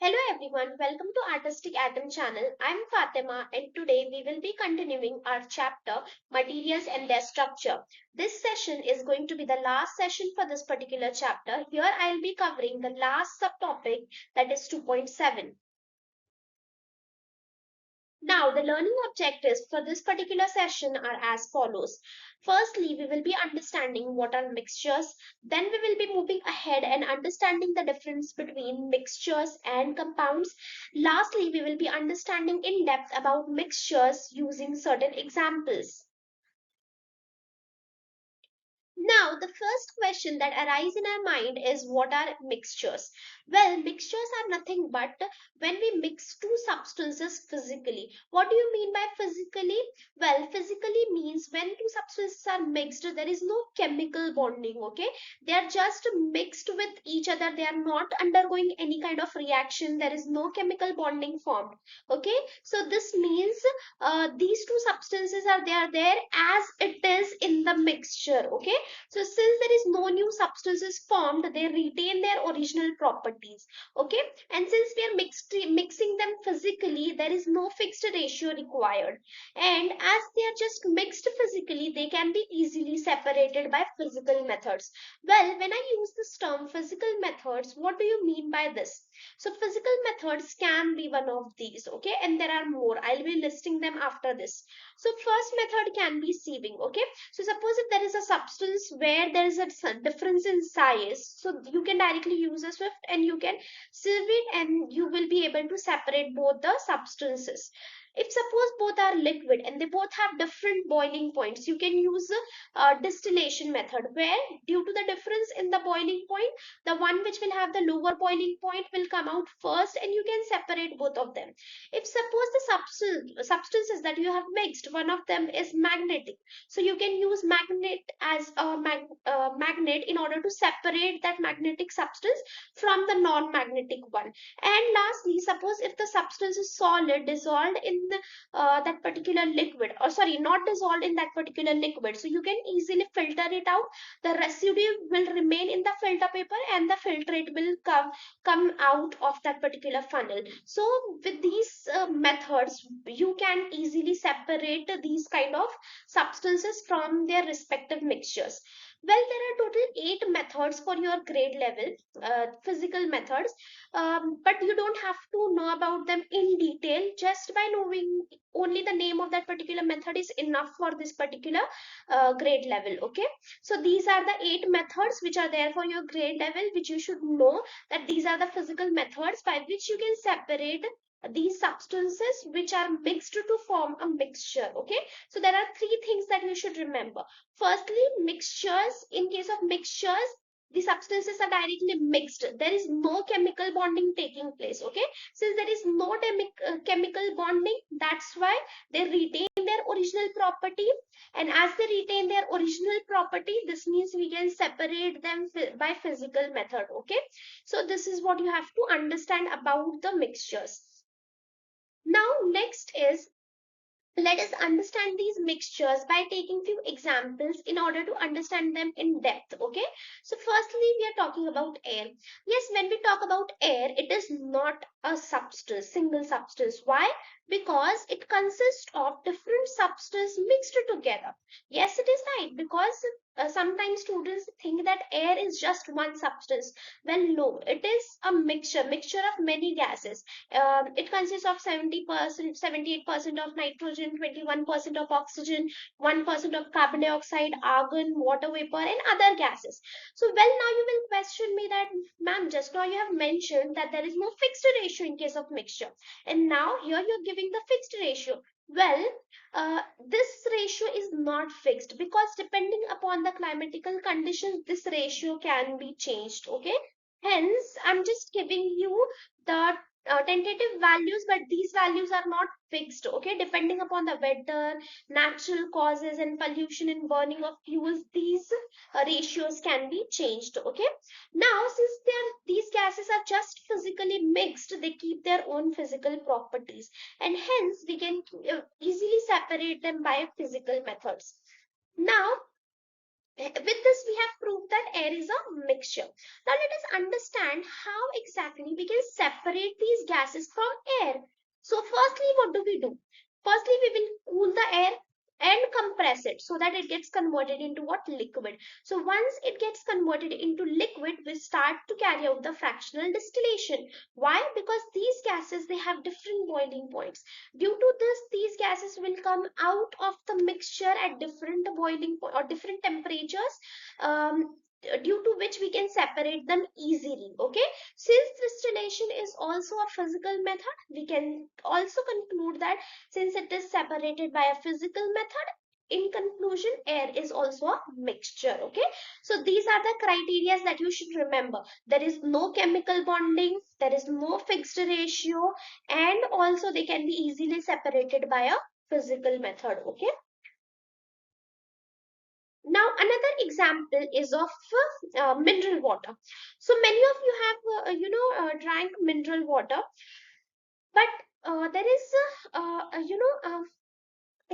Hello everyone, welcome to Artistic Atom channel. I'm Fatima and today we will be continuing our chapter Materials and their structure. This session is going to be the last session for this particular chapter. Here I'll be covering the last subtopic, that is 2.7. Now, the learning objectives for this particular session are as follows. Firstly, we will be understanding what are mixtures. Then we will be moving ahead and understanding the difference between mixtures and compounds. Lastly, we will be understanding in depth about mixtures using certain examples. Now, the first question that arises in our mind is what are mixtures? Well, mixtures are nothing but when we mix two substances physically. What do you mean by physically? Well, physically means when two substances are mixed, there is no chemical bonding, okay? They are just mixed with each other. They are not undergoing any kind of reaction. There is no chemical bonding formed, okay? So this means these two substances are there as it is in the mixture, okay? So since there is no new substances formed, they retain their original properties. Okay. And since we are mixing them physically, there is no fixed ratio required. And as they are just mixed physically, they can be easily separated by physical methods. Well, when I use this term physical methods, what do you mean by this? So physical methods can be one of these. Okay. And there are more. I'll be listing them after this. So first method can be sieving. Okay. So suppose if there is a substance where there is a difference in size, so you can directly use a Swift and you can sieve it and you will be able to separate both the substances. If suppose both are liquid and they both have different boiling points, you can use a distillation method where due to the difference in the boiling point, the one which will have the lower boiling point will come out first and you can separate both of them. If suppose the substances that you have mixed, one of them is magnetic, so you can use magnet as a magnet in order to separate that magnetic substance from the non-magnetic one. And lastly, suppose if the substance is solid, dissolved in that particular liquid, or sorry, not dissolved in that particular liquid, so you can easily filter it out. The residue will remain in the filter paper and the filtrate will come out of that particular funnel. So with these methods, you can easily separate these kind of substances from their respective mixtures. Well, there are total 8 methods for your grade level, physical methods, but you don't have to know about them in detail. Just by knowing only the name of that particular method is enough for this particular grade level. Okay, so these are the 8 methods which are there for your grade level, which you should know that these are the physical methods by which you can separate these substances which are mixed to form a mixture. Okay, so there are 3 things that you should remember. Firstly, mixtures. In case of mixtures, the substances are directly mixed. There is no chemical bonding taking place. Okay, since there is no chemical bonding, that's why they retain their original property. And as they retain their original property, this means we can separate them by physical method. Okay, so this is what you have to understand about the mixtures. Now next is, let us understand these mixtures by taking few examples in order to understand them in depth. Okay, so firstly we are talking about air. Yes, when we talk about air, it is not a substance, single substance. Why? Because it consists of different substances mixed together. Yes, it is right, because sometimes students think that air is just one substance. Well, no, it is a mixture of many gases. It consists of 70%, 78% of nitrogen, 21% of oxygen, 1% of carbon dioxide, argon, water vapor, and other gases. So, well, now you will question me that, ma'am, just now you have mentioned that there is no fixed ratio in case of mixture, and now here you're giving the fixed ratio. Well, this ratio is not fixed because depending upon the climatical conditions, this ratio can be changed. Okay, hence I'm just giving you the tentative values, but these values are not fixed. Okay, depending upon the weather, natural causes, and pollution in burning of fuels, these ratios can be changed. Okay, now since these gases are just physically mixed, they keep their own physical properties, and hence we can easily separate them by physical methods. Now With this, we have proved that air is a mixture. Now, let us understand how exactly we can separate these gases from air. So, firstly, what do we do? Firstly, we will cool the air and compress it so that it gets converted into what? Liquid. So, once it gets converted into liquid, we start to carry out the fractional distillation. Why? Because these gases, they have different boiling points. Due to this, these gases will come out of the mixture at different boiling point or different temperatures, due to which we can separate them easily. Okay, since distillation is also a physical method, we can also conclude that since it is separated by a physical method, in conclusion, air is also a mixture. Okay, so these are the criteria that you should remember. There is no chemical bonding, there is no fixed ratio, and also they can be easily separated by a physical method. Okay, now another example is of mineral water. So many of you have drank mineral water, but there is a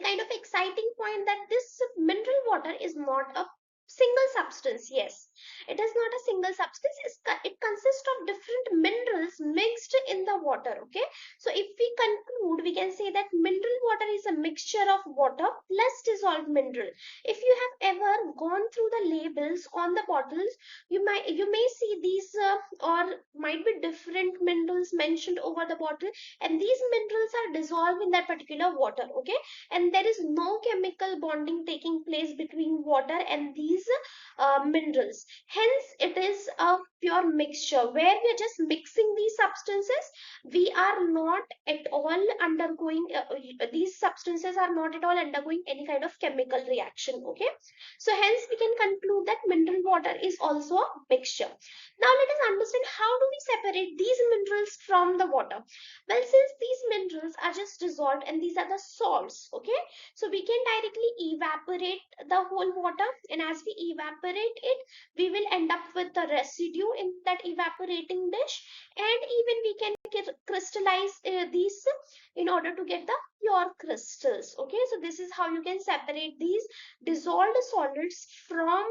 kind of exciting point that this mineral water is not a single substance. Yes, it is not a single substance. It consists of different minerals mixed in the water. Okay, so if we conclude, we can say that mineral water is a mixture of water plus dissolved mineral. If you have ever gone through the labels on the bottles, you may see these or might be different minerals mentioned over the bottle, and these minerals are dissolved in that particular water. Okay, and there is no chemical bonding taking place between water and these minerals. Hence, it is a pure mixture where we are just mixing these substances. We are not at all undergoing, these substances are not at all undergoing any kind of chemical reaction. Okay, so hence we can conclude that mineral water is also a mixture. Now, let us understand how do we separate these minerals from the water. Well, since these minerals are just dissolved and these are the salts, okay, so we can directly evaporate the whole water, and as we evaporate it, we will end up with the residue in that evaporating dish, and even we can crystallize these in order to get the pure crystals. Okay, so this is how you can separate these dissolved solids from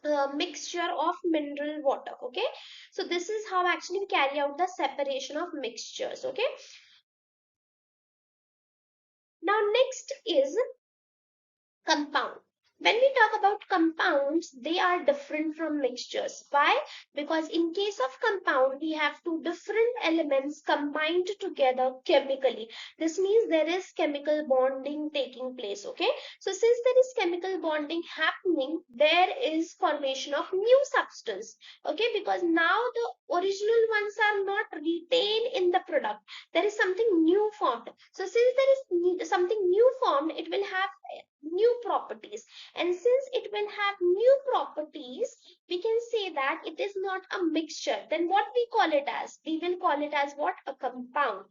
the mixture of mineral water. Okay, so this is how actually we carry out the separation of mixtures. Okay, now next is compound. When we talk about compounds, they are different from mixtures. Why? Because in case of compound, we have two different elements combined together chemically. This means there is chemical bonding taking place. Okay, so since there is chemical bonding happening, there is formation of new substance. Okay, because now the original ones are not retained in the product, there is something new formed. So since there is something new formed, it will have new properties, and since it will have new properties, we can say that it is not a mixture. Then what we call it as? We will call it as what? A compound.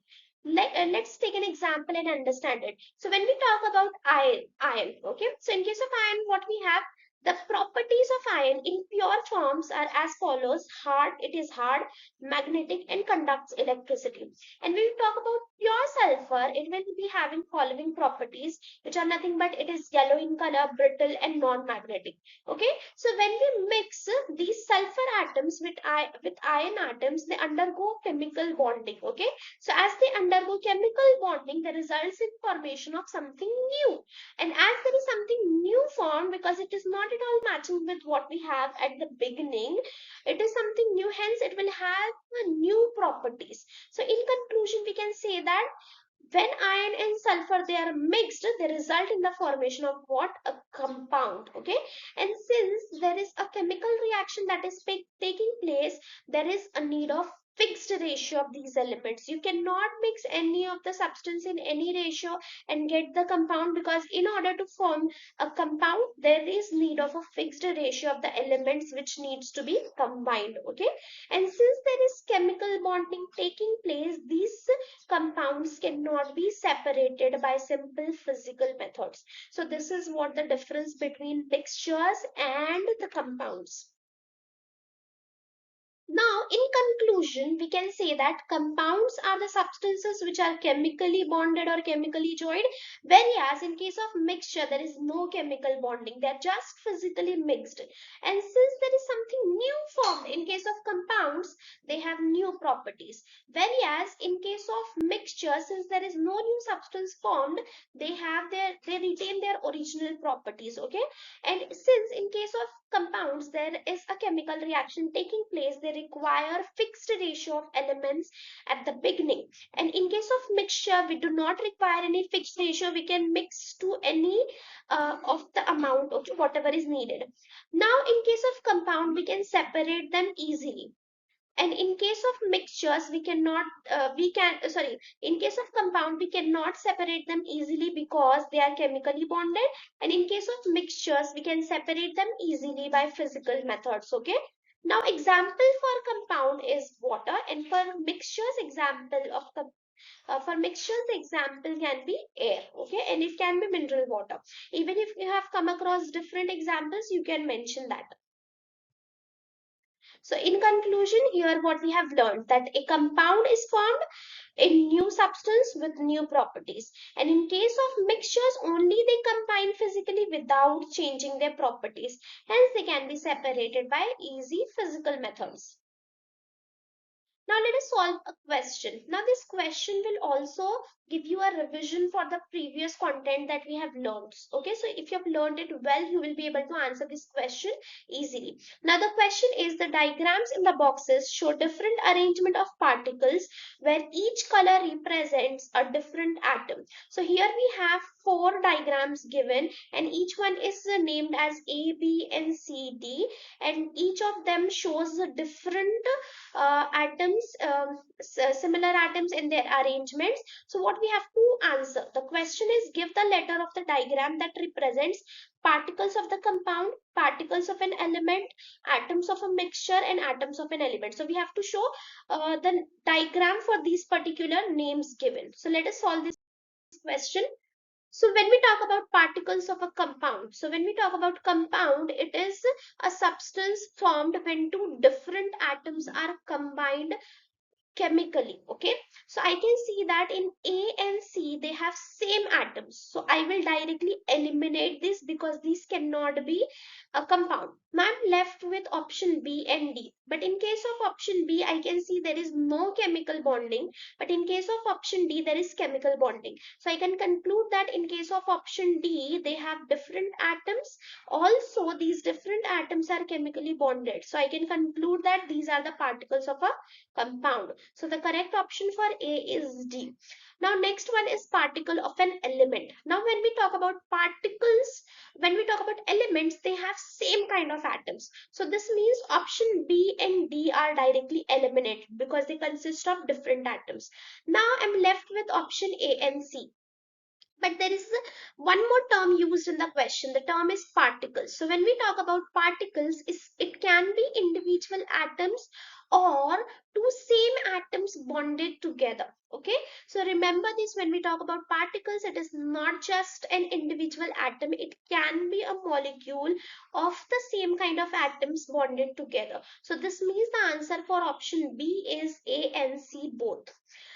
Let's take an example and understand it. So when we talk about iron, okay, so in case of iron, what we have, the properties of iron in pure forms are as follows: hard, it is hard, magnetic, and conducts electricity. And when we talk about pure sulfur, it will be having following properties, which are nothing but it is yellow in color, brittle, and non-magnetic. Okay, so when we mix these sulfur atoms with iron atoms, they undergo chemical bonding. Okay, so as they undergo chemical bonding, the results in formation of something new. And as there is something new formed, because it is not at all matching with what we have at the beginning, it is something new, hence it will have new properties. So in conclusion, we can say that when iron and sulfur, they are mixed, they result in the formation of what? A compound. Okay, and since there is a chemical reaction that is taking place, there is a need of fixed ratio of these elements. You cannot mix any of the substance in any ratio and get the compound, because in order to form a compound, there is need of a fixed ratio of the elements which needs to be combined. Okay, and since there is chemical bonding taking place, these compounds cannot be separated by simple physical methods. So this is what the difference between mixtures and the compounds. Now, in conclusion, we can say that compounds are the substances which are chemically bonded or chemically joined, whereas in case of mixture, there is no chemical bonding. They are just physically mixed. And since there is something new formed, in case of compounds, they have new properties. Whereas in case of mixture, since there is no new substance formed, they retain their original properties. Okay, and since in case of compounds there is a chemical reaction taking place, they require fixed ratio of elements at the beginning. And in case of mixture, we do not require any fixed ratio. We can mix to any of the amount, okay, whatever is needed. Now in case of compound, we can separate them easily, and in case of mixtures we cannot we can sorry in case of compound we cannot separate them easily because they are chemically bonded. And in case of mixtures we can separate them easily by physical methods. Okay, now example for compound is water, and for mixtures example of for mixtures the example can be air. Okay, and it can be mineral water. Even if you have come across different examples, you can mention that. So in conclusion, here what we have learned, that a compound is formed in new substance with new properties. And in case of mixtures, only they combine physically without changing their properties. Hence, they can be separated by easy physical methods. Now let us solve a question. Now this question will also give you a revision for the previous content that we have learned. Okay, so if you have learned it well, you will be able to answer this question easily. Now the question is, the diagrams in the boxes show different arrangement of particles where each color represents a different atom. So here we have four diagrams given, and each one is named as A, B and C, D, and each of them shows a different atoms, similar atoms in their arrangements. So what we have to answer, the question is, give the letter of the diagram that represents particles of the compound, particles of an element, atoms of a mixture and atoms of an element. So we have to show the diagram for these particular names given. So let us solve this question. So when we talk about particles of a compound, so when we talk about compound, it is a substance formed when two different atoms are combined chemically. Okay, so I can see that in A and C they have same atoms, so I will directly eliminate this because these cannot be a compound. Now I'm left with option B and D, but in case of option B I can see there is no chemical bonding, but in case of option D there is chemical bonding. So I can conclude that in case of option D they have different atoms, also these different atoms are chemically bonded. So I can conclude that these are the particles of a compound. So the correct option for A is D. Now next one is particle of an element. Now when we talk about particles, when we talk about elements, they have same kind of atoms. So this means option B and D are directly eliminated because they consist of different atoms. Now I'm left with option A and C. But there is one more term used in the question. The term is particles. So when we talk about particles, it can be individual atoms or two same atoms bonded together. Okay, so remember this, when we talk about particles, it is not just an individual atom, it can be a molecule of the same kind of atoms bonded together. So this means the answer for option B is A and C both.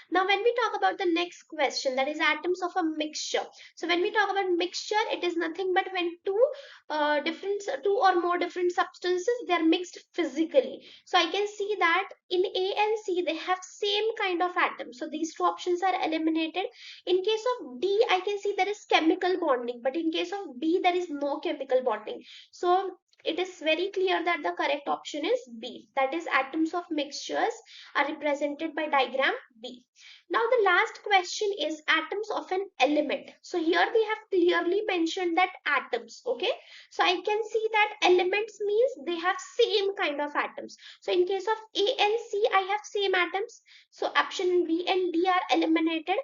Now, when we talk about the next question, that is atoms of a mixture. So, when we talk about mixture, it is nothing but when two or more different substances, they are mixed physically. So, I can see that in A and C, they have same kind of atoms. So, these two options are eliminated. In case of D, I can see there is chemical bonding, but in case of B, there is no chemical bonding. So, it is very clear that the correct option is B. That is, atoms of mixtures are represented by diagram B. Now the last question is atoms of an element. So here we have clearly mentioned that atoms. Okay, so I can see that elements means they have same kind of atoms. So in case of A and C, I have same atoms. So option B and D are eliminated.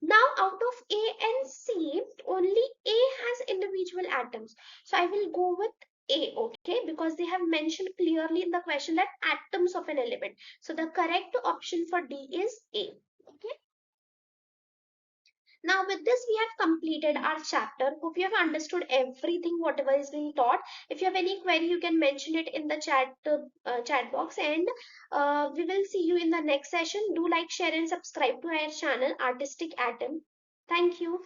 Now out of A and C, only A has individual atoms. So I will go with A, okay, because they have mentioned clearly in the question that atoms of an element. So the correct option for D is A. Okay. Now, with this, we have completed our chapter. Hope you have understood everything, whatever is being taught. If you have any query, you can mention it in the chat box, and we will see you in the next session. Do like, share, and subscribe to our channel, Artistic Atom. Thank you.